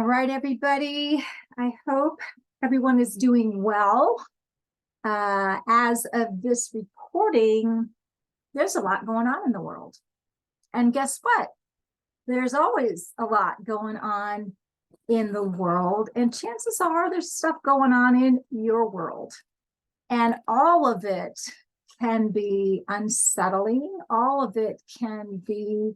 right, everybody. I hope everyone is doing well. As of this recording, there's a lot going on in the world. And guess what? There's always a lot going on in the world. And chances are there's stuff going on in your world. And all of it can be unsettling. All of it can be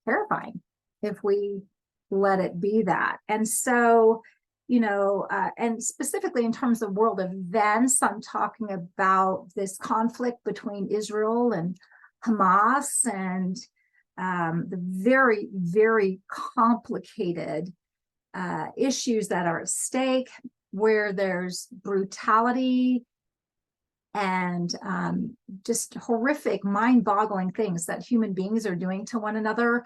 terrifying if we let it be that. And so, and specifically in terms of world events, I'm talking about this conflict between Israel and Hamas and the very, very complicated issues that are at stake, where there's brutality and just horrific, mind-boggling things that human beings are doing to one another,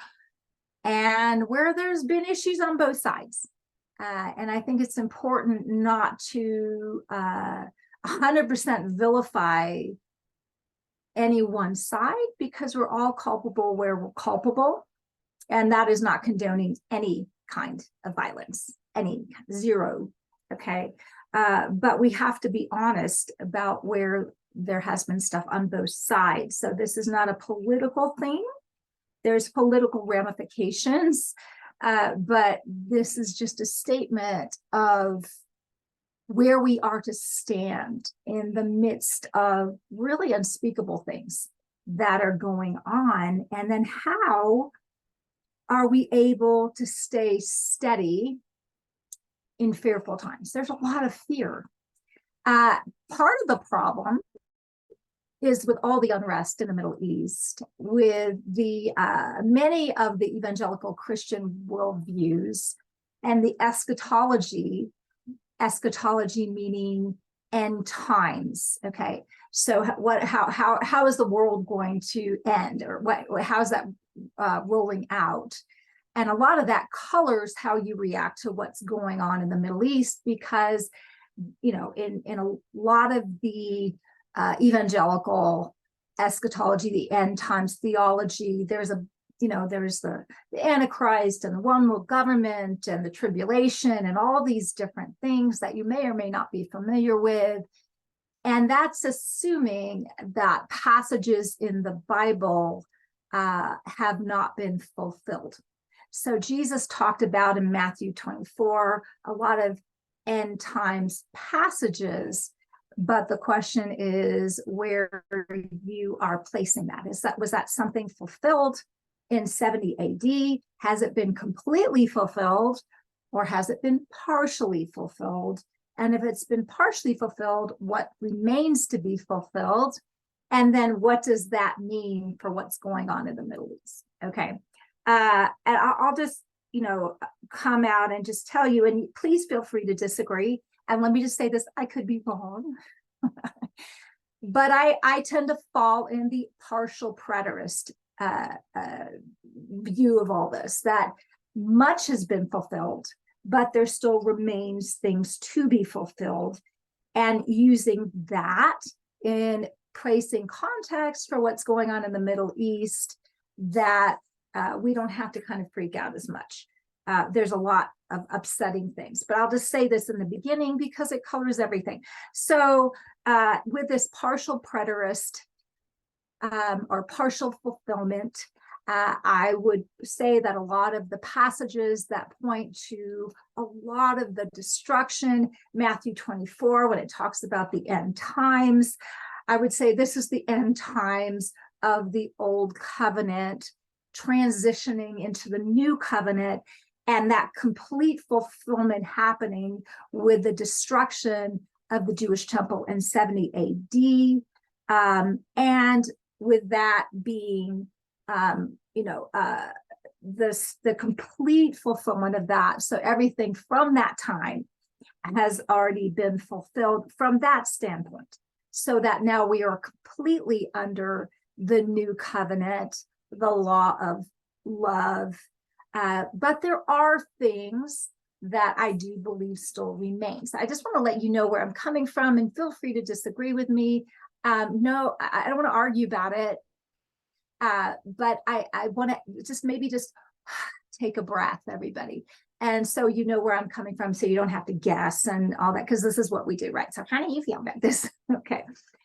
and where there's been issues on both sides. And I think it's important not to 100% vilify any one side, because we're all culpable where we're culpable. And that is not condoning any kind of violence, zero, okay? But we have to be honest about where there has been stuff on both sides. So this is not a political thing. There's political ramifications, but this is just a statement of where we are to stand in the midst of really unspeakable things that are going on. And then how are we able to stay steady in fearful times? There's a lot of fear. Part of the problem is with all the unrest in the Middle East, with the many of the evangelical Christian worldviews and the eschatology meaning end times. Okay, so how is the world going to end, or how is that rolling out? And a lot of that colors how you react to what's going on in the Middle East, because in a lot of the evangelical eschatology, the end times theology, there's the Antichrist and the one world government and the tribulation and all these different things that you may or may not be familiar with. And that's assuming that passages in the Bible have not been fulfilled. So Jesus talked about in Matthew 24 a lot of end times passages, but the question is where you are placing that. Was that something fulfilled in 70 AD? Has it been completely fulfilled, or has it been partially fulfilled? And if it's been partially fulfilled, what remains to be fulfilled? And then what does that mean for what's going on in the Middle East? Okay. And I'll just, come out and just tell you, and please feel free to disagree. And let me just say this, I could be wrong, but I tend to fall in the partial preterist view of all this, that much has been fulfilled, but there still remains things to be fulfilled, and using that in placing context for what's going on in the Middle East, that we don't have to kind of freak out as much. There's a lot of upsetting things, but I'll just say this in the beginning because it colors everything. So with this partial preterist or partial fulfillment, I would say that a lot of the passages that point to a lot of the destruction, Matthew 24, when it talks about the end times, I would say this is the end times of the old covenant transitioning into the new covenant, and that complete fulfillment happening with the destruction of the Jewish temple in 70 AD, and with that being, the complete fulfillment of that. So everything from that time has already been fulfilled from that standpoint, so that now we are completely under the new covenant, the law of love. But there are things that I do believe still remain. So I just want to let you know where I'm coming from, and feel free to disagree with me. No, I don't want to argue about it. But I want to just maybe just take a breath, everybody. And so you know where I'm coming from, so you don't have to guess and all that, because this is what we do, right? So how do you feel about this? Okay.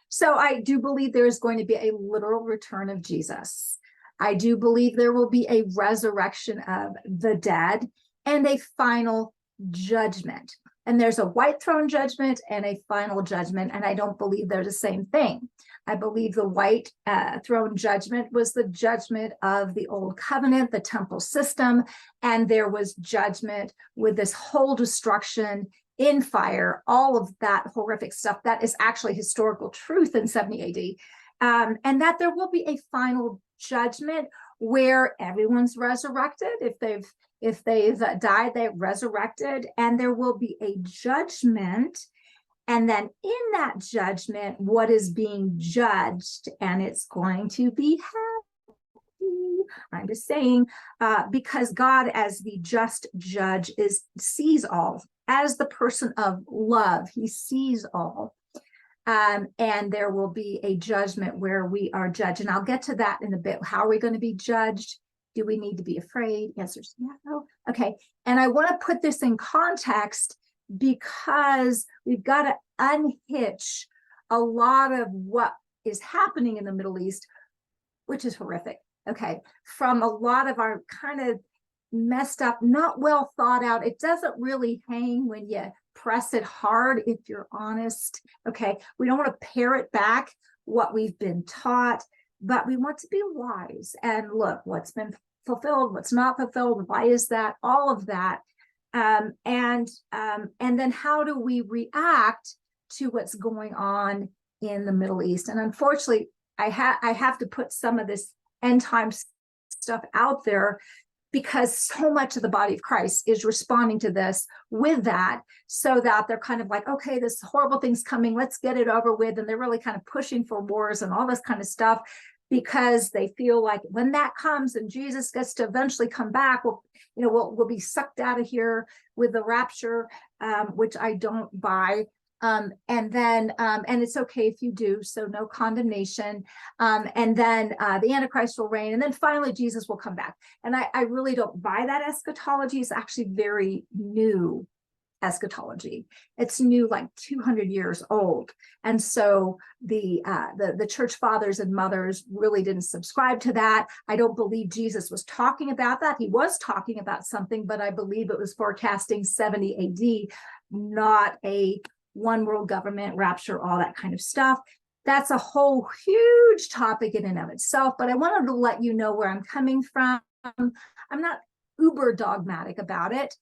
So I do believe there is going to be a literal return of Jesus. I do believe there will be a resurrection of the dead and a final judgment. And there's a white throne judgment and a final judgment. And I don't believe they're the same thing. I believe the white throne judgment was the judgment of the old covenant, the temple system. And there was judgment with this whole destruction in fire, all of that horrific stuff. That is actually historical truth in 70 AD. And that there will be a final judgment where everyone's resurrected. If they've died, they're resurrected, and there will be a judgment. And then in that judgment, what is being judged, and it's going to be happy. I'm just saying, because God, as the just judge, sees all. As the person of love, he sees all. And there will be a judgment where we are judged. And I'll get to that in a bit. How are we going to be judged? Do we need to be afraid? Yes or no? Okay. And I want to put this in context because we've got to unhitch a lot of what is happening in the Middle East, which is horrific. Okay. From a lot of our kind of messed up, not well thought out. It doesn't really hang when you press it hard, if you're honest. Okay. We don't want to parrot back what we've been taught, but we want to be wise and look what's been fulfilled, what's not fulfilled, why is that, all of that. And then how do we react to what's going on in the Middle East? And unfortunately, I have to put some of this end time stuff out there because so much of the body of Christ is responding to this with that, so that they're kind of like, okay, this horrible thing's coming, let's get it over with. And they're really kind of pushing for wars and all this kind of stuff because they feel like when that comes and Jesus gets to eventually come back, we'll be sucked out of here with the rapture, which I don't buy. And it's okay if you do, so no condemnation. And then the Antichrist will reign, and then finally Jesus will come back. And I really don't buy that eschatology. It's actually very new eschatology. It's new, like 200 years old. And so the church fathers and mothers really didn't subscribe to that. I don't believe Jesus was talking about that. He was talking about something, but I believe it was forecasting 70 AD, not a one world government, rapture, all that kind of stuff. That's a whole huge topic in and of itself, but I wanted to let you know where I'm coming from. I'm not uber dogmatic about it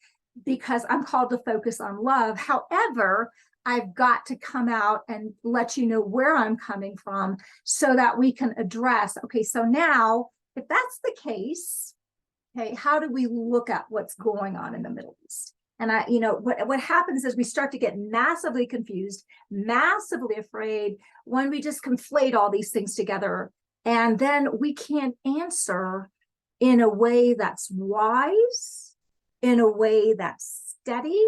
because I'm called to focus on love. However, I've got to come out and let you know where I'm coming from so that we can address, okay, so now if that's the case, okay, how do we look at what's going on in the Middle East? And what happens is we start to get massively confused, massively afraid when we just conflate all these things together. And then we can't answer in a way that's wise, in a way that's steady,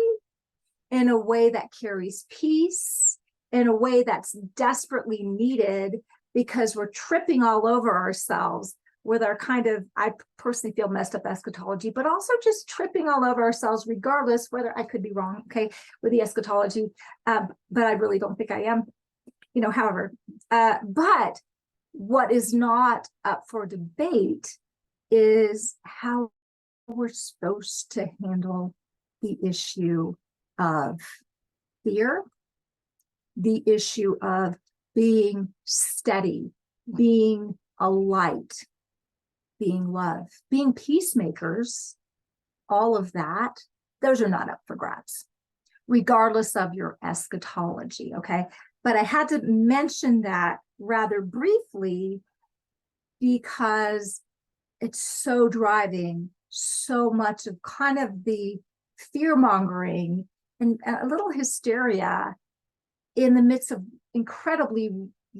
in a way that carries peace, in a way that's desperately needed because we're tripping all over ourselves with our kind of, I personally feel, messed up eschatology, but also just tripping all over ourselves, regardless whether I could be wrong, okay, with the eschatology, but I really don't think I am, however. But what is not up for debate is how we're supposed to handle the issue of fear, the issue of being steady, being a light, being love, being peacemakers, all of that, those are not up for grabs, regardless of your eschatology, okay? But I had to mention that rather briefly because it's so driving so much of kind of the fear-mongering and a little hysteria in the midst of incredibly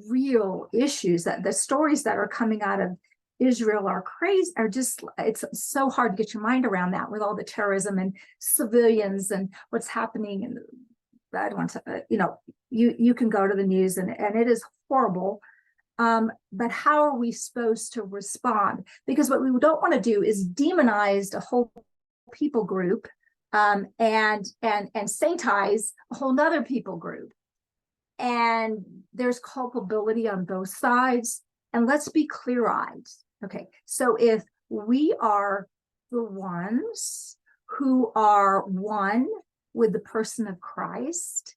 real issues. That the stories that are coming out of Israel are crazy, it's so hard to get your mind around that with all the terrorism and civilians and what's happening. And I don't want to, you can go to the news and it is horrible. But how are we supposed to respond? Because what we don't want to do is demonize a whole people group and saintize a whole nother people group. And there's culpability on both sides. And let's be clear-eyed. Okay, so if we are the ones who are one with the person of Christ,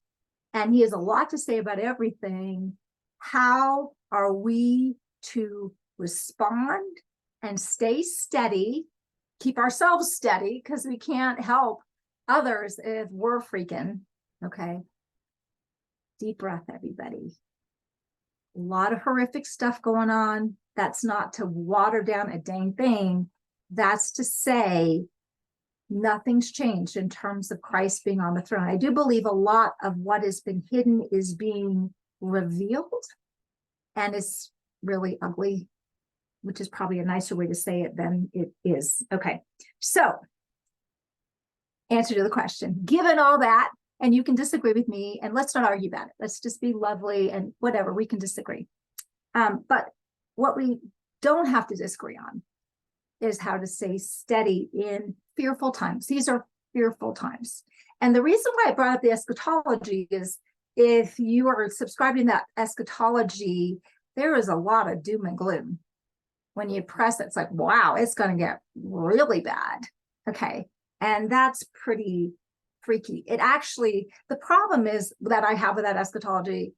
and he has a lot to say about everything, how are we to respond and stay steady, keep ourselves steady, because we can't help others if we're freaking, okay? Deep breath, everybody. A lot of horrific stuff going on. That's not to water down a dang thing. That's to say nothing's changed in terms of Christ being on the throne. I do believe a lot of what has been hidden is being revealed, and it's really ugly, which is probably a nicer way to say it than it is. Okay, so answer to the question, given all that, and you can disagree with me, and let's not argue about it. Let's just be lovely and whatever, we can disagree. But what we don't have to disagree on is how to stay steady in fearful times. These are fearful times. And the reason why I brought up the eschatology is if you are subscribing to that eschatology, there is a lot of doom and gloom. When you press it, it's like, wow, it's going to get really bad. Okay. And that's pretty freaky. It actually, the problem is that I have with that eschatology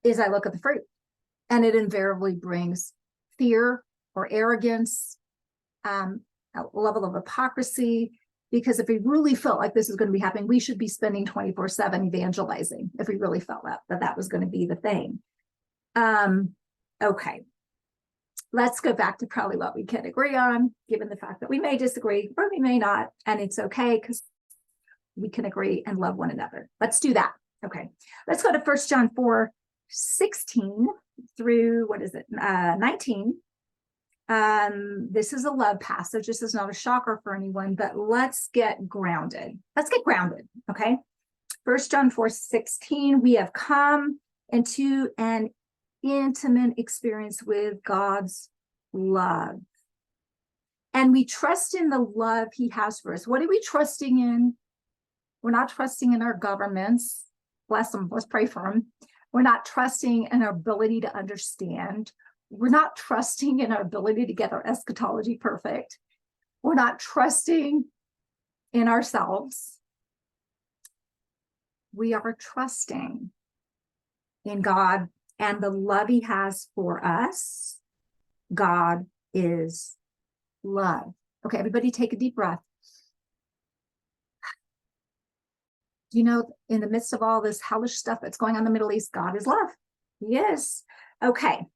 is I look at the fruit, and it invariably brings fear or arrogance, a level of hypocrisy, because if we really felt like this is going to be happening, we should be spending 24/7 evangelizing if we really felt that was going to be the thing. Okay. Let's go back to probably what we can agree on, given the fact that we may disagree or we may not, and it's okay because we can agree and love one another. Let's do that. Okay. Let's go to 1 John 4:16 through, 19. This is a love passage. This is not a shocker for anyone, but let's get grounded. Let's get grounded, okay? 1 John 4:16, we have come into an intimate experience with God's love. And we trust in the love he has for us. What are we trusting in? We're not trusting in our governments. Bless them. Let's pray for them. We're not trusting in our ability to understand. We're not trusting in our ability to get our eschatology perfect. We're not trusting in ourselves. We are trusting in God and the love he has for us. God is love. Okay, everybody take a deep breath. You know, in the midst of all this hellish stuff that's going on in the Middle East, God is love. He is. Okay.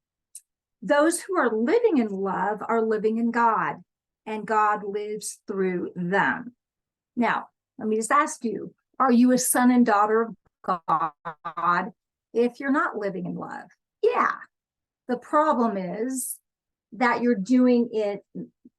Those who are living in love are living in God, and God lives through them. Now, let me just ask you, are you a son and daughter of God if you're not living in love? Yeah. The problem is that you're doing it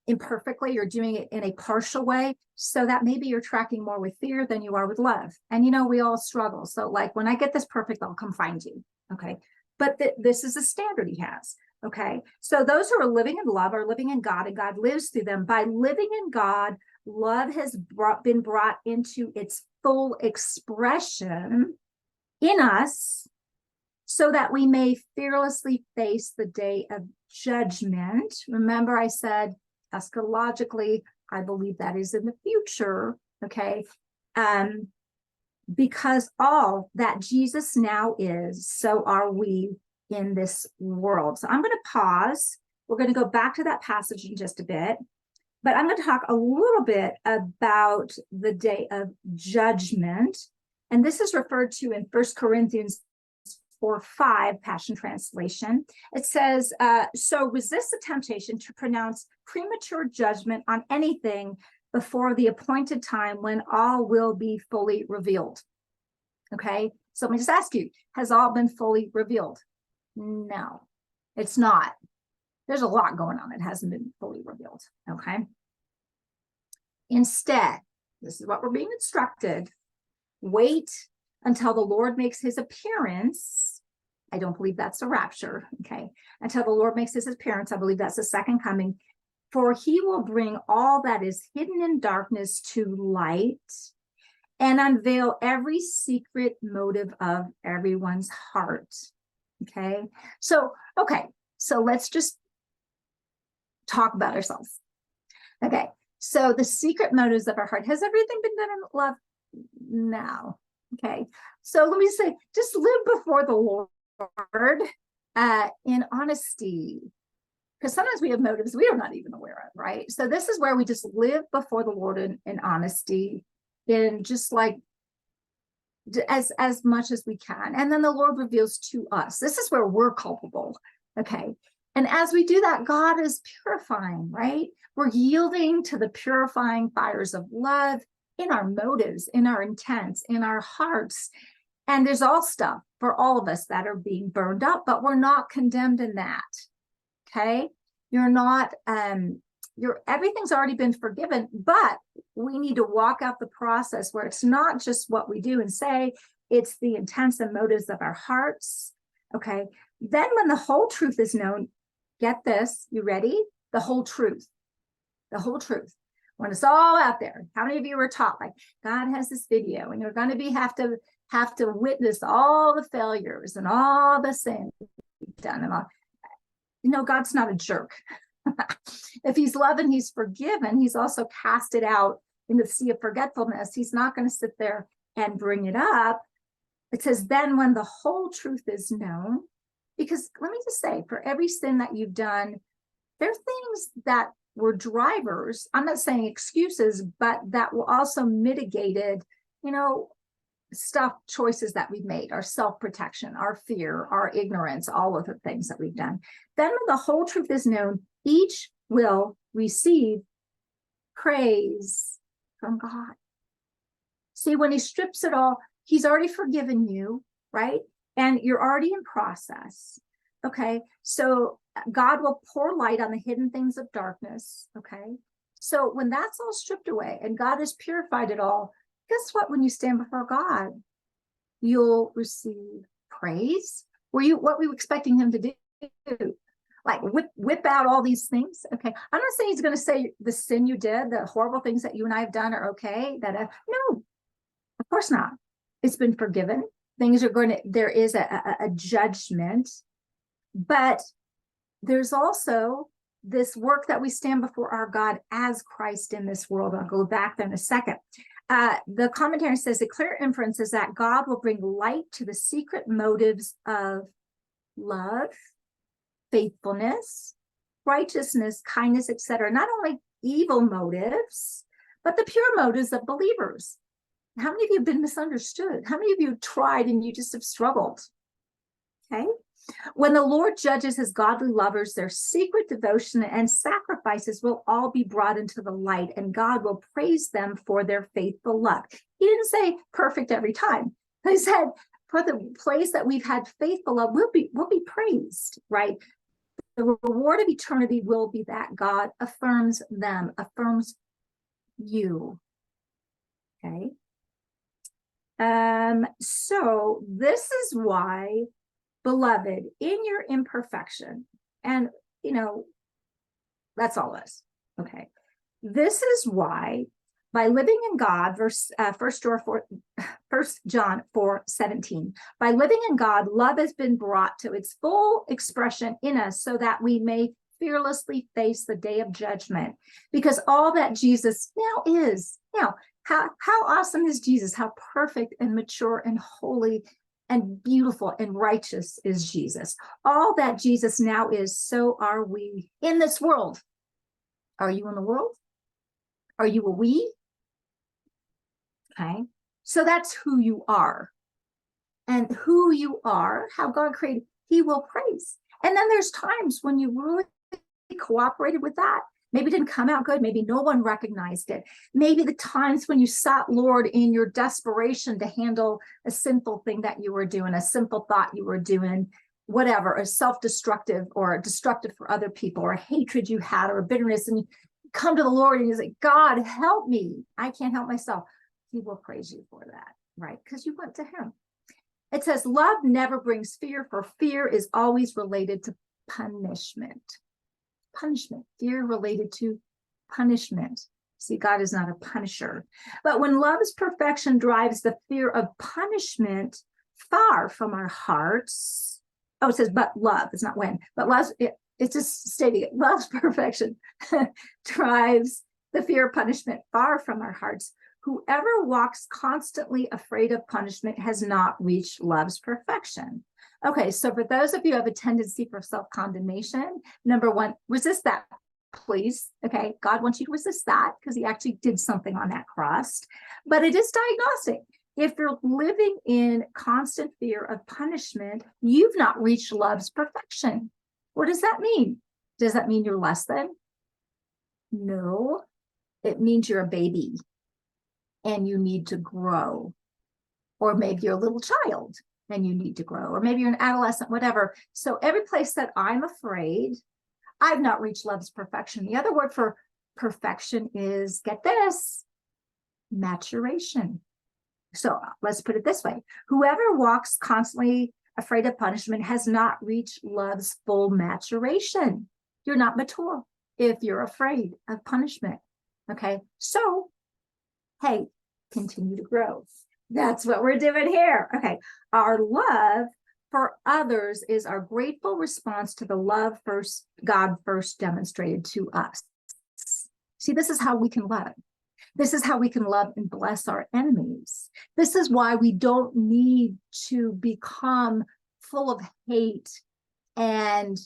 imperfectly, you're doing it in a partial way, so that maybe you're tracking more with fear than you are with love. And you know, we all struggle. So like, when I get this perfect, I'll come find you. Okay. But this is a standard he has. Okay. So those who are living in love are living in God, and God lives through them. By living in God, love has been brought into its full expression in us, so that we may fearlessly face the day of judgment. Remember, I said eschatologically, I believe that is in the future. Okay. Because all that Jesus now is, so are we in this world. So I'm going to pause. We're going to go back to that passage in just a bit, but I'm going to talk a little bit about the day of judgment. And this is referred to in 1 Corinthians 4:5, Passion Translation. It says, so resist the temptation to pronounce premature judgment on anything before the appointed time when all will be fully revealed. Okay, so let me just ask you, has all been fully revealed? No, it's not. There's a lot going on. It hasn't been fully revealed. Okay. Instead, this is what we're being instructed. Wait until the Lord makes his appearance. I don't believe that's the rapture. Okay. Until the Lord makes his appearance. I believe that's the second coming. For he will bring all that is hidden in darkness to light and unveil every secret motive of everyone's heart. Okay. So let's just talk about ourselves. Okay. So the secret motives of our heart, has everything been done in love? No. Okay. So let me say, just live before the Lord in honesty. Because sometimes we have motives we are not even aware of, right? So this is where we just live before the Lord in honesty, in just like as much as we can. And then the Lord reveals to us. This is where we're culpable. Okay. And as we do that, God is purifying, right? We're yielding to the purifying fires of love in our motives, in our intents, in our hearts. And there's all stuff for all of us that are being burned up, but we're not condemned in that. Okay. You're not, everything's already been forgiven, but we need to walk out the process where it's not just what we do and say, it's the intents and motives of our hearts. Okay. Then when the whole truth is known, get this, you ready? The whole truth. When it's all out there. How many of you were taught like God has this video and you're going to have to witness all the failures and all the sin done and all. God's not a jerk. If he's loving, he's forgiven. He's also cast it out in the sea of forgetfulness. He's not going to sit there and bring it up. It says, then when the whole truth is known, because let me just say, for every sin that you've done, there are things that were drivers. I'm not saying excuses, but that were also mitigated, choices that we've made, our self-protection, our fear, our ignorance, all of the things that we've done. Then when the whole truth is known, each will receive praise from God. See, when he strips it all, he's already forgiven you, right? And you're already in process. Okay. So God will pour light on the hidden things of darkness. Okay. So when that's all stripped away and God has purified it all, guess what? When you stand before God, you'll receive praise. What were you expecting him to do? Like whip out all these things? Okay. I'm not saying he's going to say the sin you did, the horrible things that you and I have done are okay. No, of course not. It's been forgiven. There is a judgment, but there's also this work that we stand before our God as Christ in this world. I'll go back there in a second. The commentary says the clear inference is that God will bring light to the secret motives of love, faithfulness, righteousness, kindness, etc. Not only evil motives, but the pure motives of believers. How many of you have been misunderstood? How many of you have tried and you just have struggled? Okay. When the Lord judges his godly lovers, their secret devotion and sacrifices will all be brought into the light, and God will praise them for their faithful love. He didn't say perfect every time. He said, for the place that we've had faithful love, we'll be praised, right? The reward of eternity will be that God affirms them, affirms you. Okay. So this is why, beloved, in your imperfection, and that's all us. Okay. This is why, by living in God, First John 4:17, by living in God, love has been brought to its full expression in us so that we may fearlessly face the day of judgment. Because all that Jesus now is, how awesome is Jesus? How perfect and mature and holy and beautiful and righteous is Jesus. All that Jesus now is, so are we in this world. Are you in the world? Are you a we? Okay. So that's who you are. And who you are, how God created, he will praise. And then there's times when you really cooperated with that. Maybe it didn't come out good. Maybe no one recognized it. Maybe the times when you sought Lord in your desperation to handle a sinful thing that you were doing, a simple thought you were doing, whatever, a self-destructive or destructive for other people, or a hatred you had, or a bitterness, and you come to the Lord and you say, God, help me. I can't help myself. He will praise you for that, right? Because you went to him. It says, love never brings fear, for fear is always related to punishment. punishment, fear related to punishment. See, God is not a punisher. But when love's perfection drives the fear of punishment far from our hearts, oh, it says, but love, it's not when, but love, it's just stating it. Love's perfection drives the fear of punishment far from our hearts. Whoever walks constantly afraid of punishment has not reached love's perfection. Okay, so for those of you who have a tendency for self-condemnation, number one, resist that, please. Okay, God wants you to resist that because he actually did something on that cross. But it is diagnostic. If you're living in constant fear of punishment, you've not reached love's perfection. What does that mean? Does that mean you're less than? No, it means you're a baby and you need to grow. Or maybe you're a little child and you need to grow. Or maybe you're an adolescent, whatever. So every place that I'm afraid, I've not reached love's perfection. The other word for perfection is, get this, maturation. So let's put it this way. Whoever walks constantly afraid of punishment has not reached love's full maturation. You're not mature if you're afraid of punishment. Okay, so hey, continue to grow. That's what we're doing here. Okay, our love for others is our grateful response to the love God first demonstrated to us. See, this is how we can love. This is how we can love and bless our enemies. This is why we don't need to become full of hate and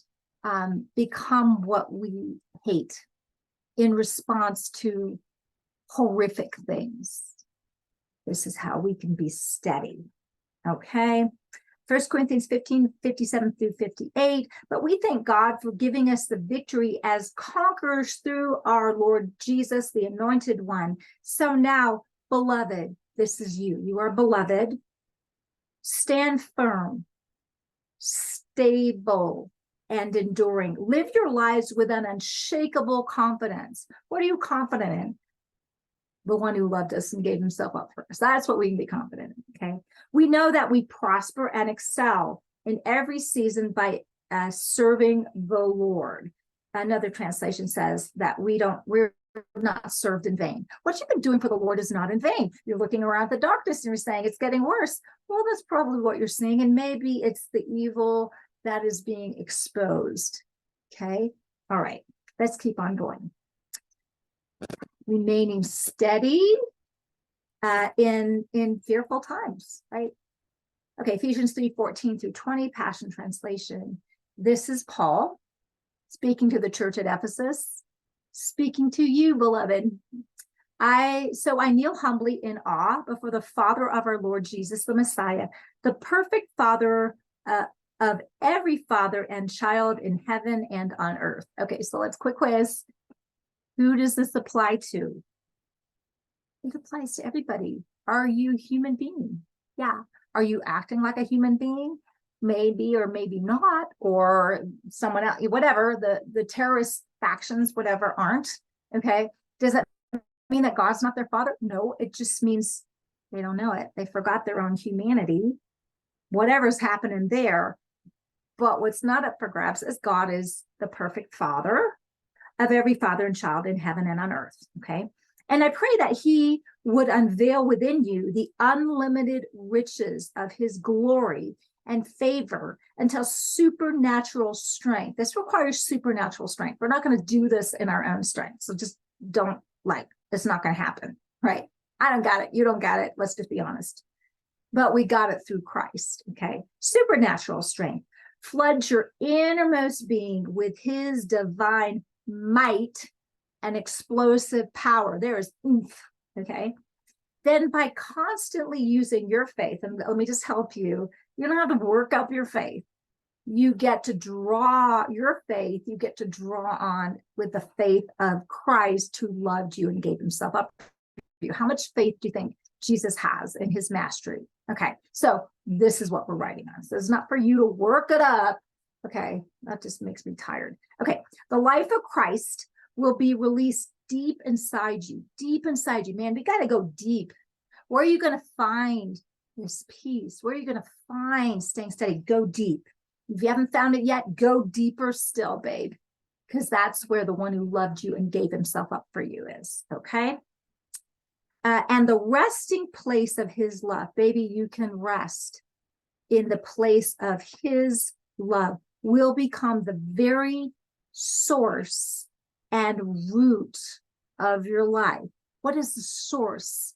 become what we hate in response to horrific things. This is how we can be steady. Okay. 1 Corinthians 15, 57 through 58. But we thank God for giving us the victory as conquerors through our Lord Jesus, the Anointed One. So now, beloved, this is you. You are beloved. Stand firm, stable, and enduring. Live your lives with an unshakable confidence. What are you confident in? The one who loved us and gave himself up for us. That's what we can be confident in, okay? We know that we prosper and excel in every season by serving the Lord. Another translation says that we're not served in vain. What you've been doing for the Lord is not in vain. You're looking around the darkness and you're saying it's getting worse. Well, that's probably what you're seeing. And maybe it's the evil that is being exposed, okay? All right, let's keep on remaining steady in fearful times, right? Okay, Ephesians 3:14 through 20, Passion Translation. This is Paul speaking to the church at Ephesus, speaking to you, beloved. So I kneel humbly in awe before the Father of our Lord Jesus, the Messiah, the perfect Father of every father and child in heaven and on earth. Okay, so let's quick quiz. Who does this apply to? It applies to everybody. Are you a human being? Yeah. Are you acting like a human being? Maybe or maybe not, or someone else, whatever, the terrorist factions, whatever, aren't. Okay. Does that mean that God's not their father? No, it just means they don't know it. They forgot their own humanity, whatever's happening there. But what's not up for grabs is God is the perfect father of every father and child in heaven and on earth, okay? And I pray that he would unveil within you the unlimited riches of his glory and favor until supernatural strength. This requires supernatural strength. We're not going to do this in our own strength. So just don't it's not going to happen, right? I don't got it. You don't got it. Let's just be honest. But we got it through Christ, okay? Supernatural strength floods your innermost being with his divine might and explosive power. There is oomph, okay? Then by constantly using your faith, and let me just help you, you don't have to work up your faith. You get to draw your faith, you get to draw on with the faith of Christ who loved you and gave himself up for you. How much faith do you think Jesus has in his mastery? Okay, so this is what we're writing on. So it's not for you to work it up. Okay, that just makes me tired. Okay, the life of Christ will be released deep inside you, man. We got to go deep. Where are you going to find this peace? Where are you going to find staying steady? Go deep. If you haven't found it yet, go deeper still, babe. because that's where the one who loved you and gave himself up for you is, okay? And the resting place of his love, baby, you can rest in the place of his love, will become the very source and root of your life. What is the source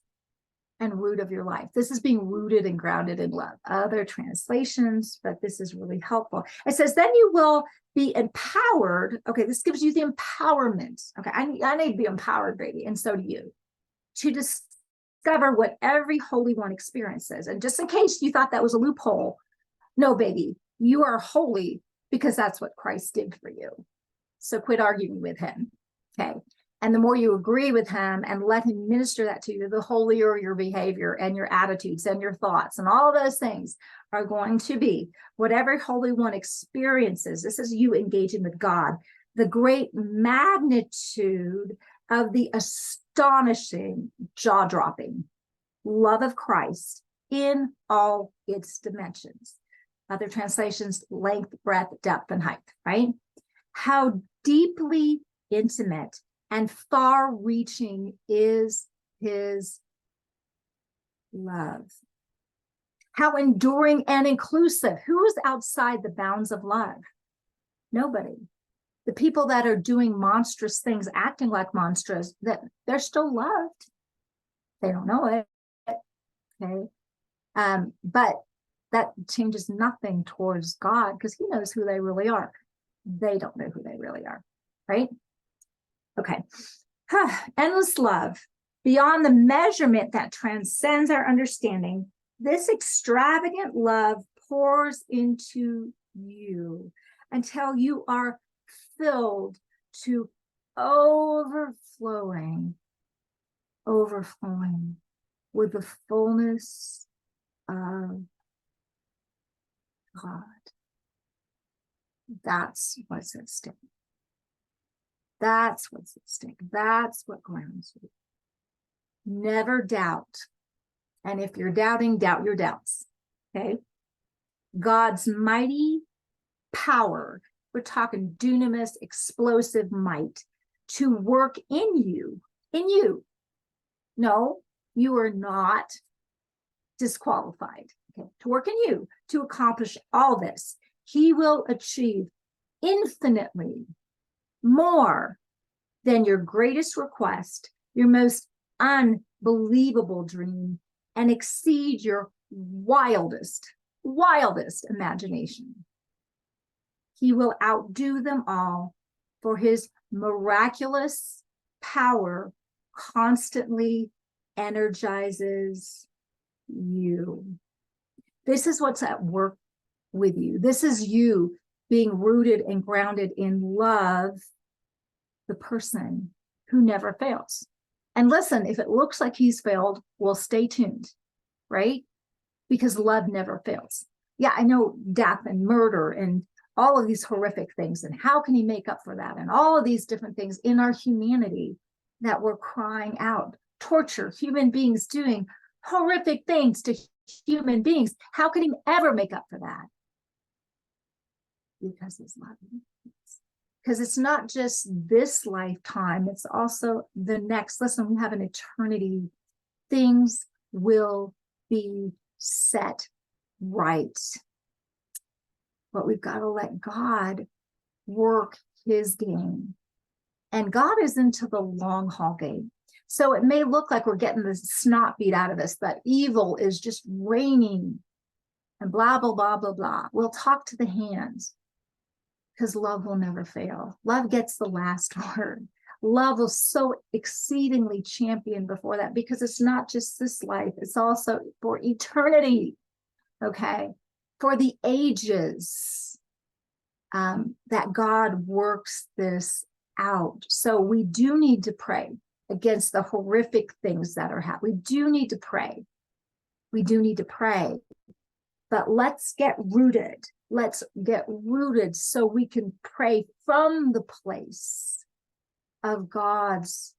and root of your life? This is being rooted and grounded in love. Other translations, but this is really helpful. It says, then you will be empowered. Okay, this gives you the empowerment. Okay, I need to be empowered, baby, and so do you, to discover what every holy one experiences. And just in case you thought that was a loophole, no, baby, you are holy because that's what Christ did for you. So quit arguing with him, okay? And the more you agree with him and let him minister that to you, the holier your behavior and your attitudes and your thoughts and all of those things are going to be. What every holy one experiences, this is you engaging with God, the great magnitude of the astonishing, jaw-dropping love of Christ in all its dimensions. Other translations, length, breadth, depth, and height, right? How deeply intimate and far-reaching is his love. How enduring and inclusive. Who is outside the bounds of love? Nobody. The people that are doing monstrous things, acting like monstrous, that they're still loved. They don't know it. Okay. But that changes nothing towards God because he knows who they really are. They don't know who they really are, right? Okay. Endless love, beyond the measurement that transcends our understanding. This extravagant love pours into you until you are filled to overflowing with the fullness of God. That's what's at stake. That's what's at stake. That's what grounds you. Never doubt. And if you're doubting, doubt your doubts. Okay? God's mighty power, we're talking dunamis, explosive might, to work in you. In you. No, you are not disqualified. Okay? To work in you, to accomplish all this. He will achieve infinitely more than your greatest request, your most unbelievable dream, and exceed your wildest imagination. He will outdo them all, for his miraculous power constantly energizes you. This is what's at work with you. This is you being rooted and grounded in love, the person who never fails. And listen, if it looks like he's failed, well, stay tuned, right? Because love never fails. Yeah, I know death and murder and all of these horrific things. And how can he make up for that? And all of these different things in our humanity that we're crying out. Torture, human beings doing horrific things to human beings. How can he ever make up for that? Because he's loving. Because it's not just this lifetime, it's also the next. Listen, we have an eternity. Things will be set right. But we've got to let God work his game. And God is into the long haul game. So it may look like we're getting the snot beat out of us, that evil is just reigning and blah, blah, blah, blah, blah. We'll talk to the hands. Because love will never fail. Love gets the last word. Love will so exceedingly champion before that, because it's not just this life, it's also for eternity, okay? For the ages, that God works this out. So we do need to pray against the horrific things that are happening. We do need to pray. We do need to pray. But let's get rooted. Let's get rooted so we can pray from the place of God's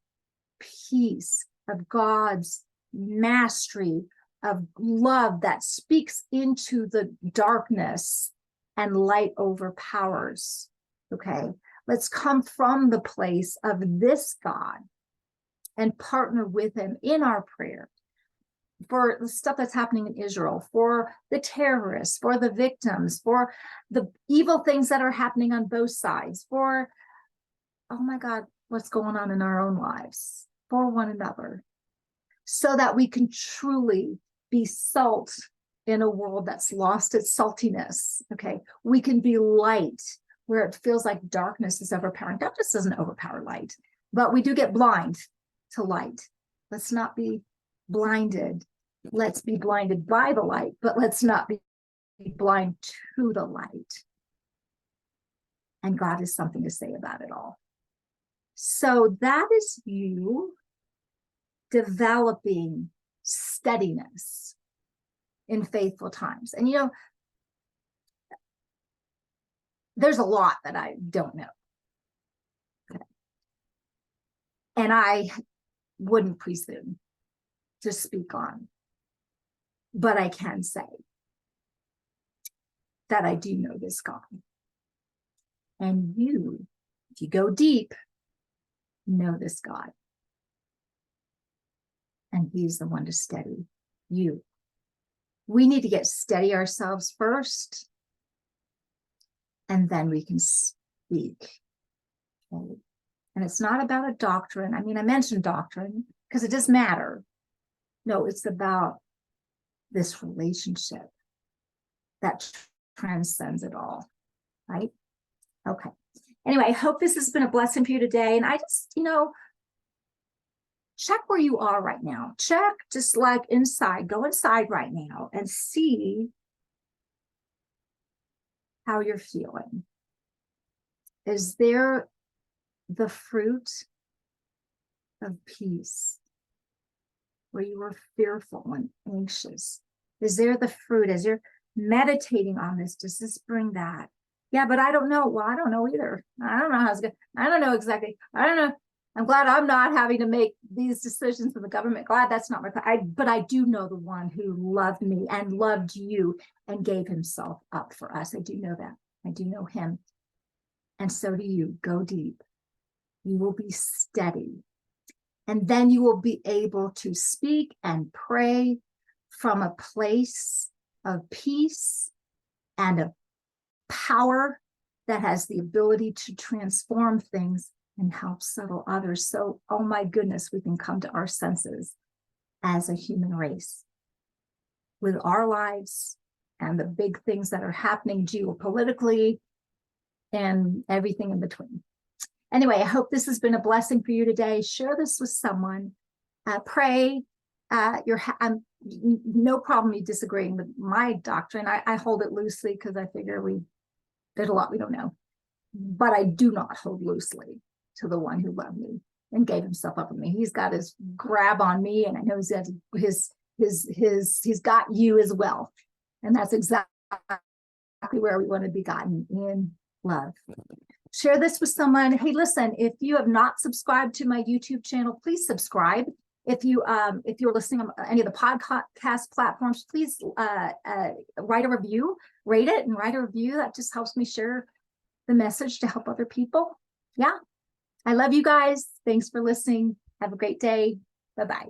peace, of God's mastery, of love that speaks into the darkness and light overpowers. Okay, Let's come from the place of this God and partner with him in our prayer for the stuff that's happening in Israel, for the terrorists, for the victims, for the evil things that are happening on both sides, for, oh my God, what's going on in our own lives, for one another, so that we can truly be salt in a world that's lost its saltiness. Okay, we can be light where it feels like darkness is overpowering. Darkness doesn't overpower light, but we do get blind to light. Let's not be blinded. Let's be blinded by the light, but let's not be blind to the light. And God has something to say about it all. So that is you developing steadiness in faithful times. And there's a lot that I don't know. Okay. And I wouldn't presume to speak on. But I can say that I do know this God. And you, if you go deep, know this God. And he's the one to steady you. We need to get steady ourselves first, and then we can speak. Okay? And it's not about a doctrine. I mean, I mentioned doctrine because it does matter. No, it's about this relationship that transcends it all, right? Okay. Anyway, I hope this has been a blessing for you today. And I just, check where you are right now. Check just like inside, go inside right now and see how you're feeling. Is there the fruit of peace where you were fearful and anxious? Is there the fruit as you're meditating on this? Does this bring that? Yeah, but I don't know. Well, I don't know either. I don't know how it's going. I don't know exactly. I don't know. I'm glad I'm not having to make these decisions for the government. Glad that's not my. But I do know the one who loved me and loved you and gave himself up for us. I do know that. I do know him. And so do you. Go deep. You will be steady. And then you will be able to speak and pray from a place of peace and of power that has the ability to transform things and help settle others. So, oh my goodness, we can come to our senses as a human race with our lives and the big things that are happening geopolitically and everything in between. Anyway, I hope this has been a blessing for you today. Share this with someone. Pray. No problem me disagreeing with my doctrine. I hold it loosely because I figure there's a lot we don't know. But I do not hold loosely to the one who loved me and gave himself up for me. He's got his grab on me, and I know he's got you as well. And that's exactly where we want to be gotten, in love. Share this with someone. Hey, listen, if you have not subscribed to my YouTube channel, please subscribe. If you're listening on any of the podcast platforms, please write a review, rate it and write a review. That just helps me share the message to help other people. Yeah. I love you guys. Thanks for listening. Have a great day. Bye-bye.